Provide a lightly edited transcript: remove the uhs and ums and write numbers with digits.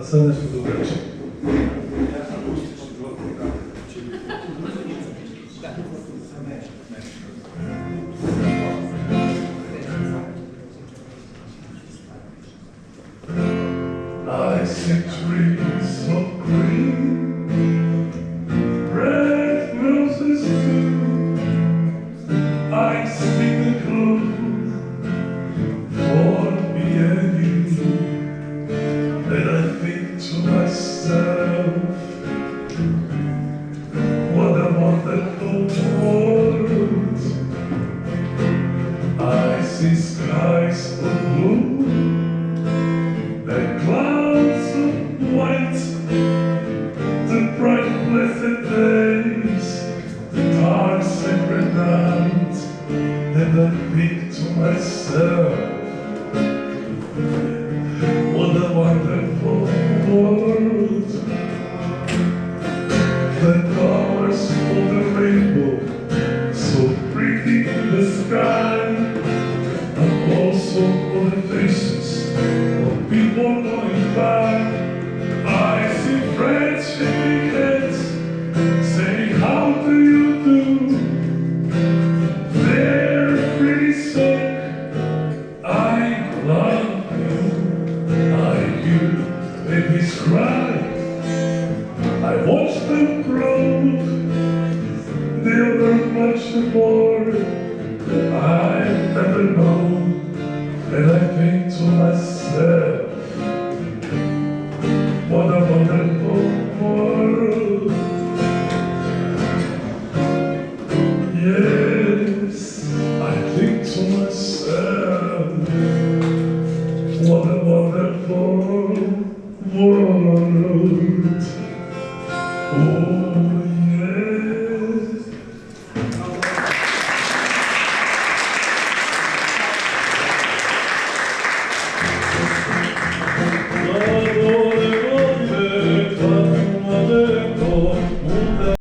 oceny fotografii. I see trees of green, red roses too. I see the glow for me and you. And I think to myself, what a wonderful world. I see skies of blue and clouds of white, the bright blessed days, the dark sacred night. And I think to myself, what a wonderful world. The colors of the rainbow, so pretty in the sky, and also on the faces of people going by. I see friends shaking hands, saying, how do you do? They're pretty saying, I love you. I hear babies cry, I watch them grow. They'll learn much more than I've ever known. And I think to myself, what a wonderful world. Yes, I think to myself, what a wonderful world. Oh yes. Daleko, daleko,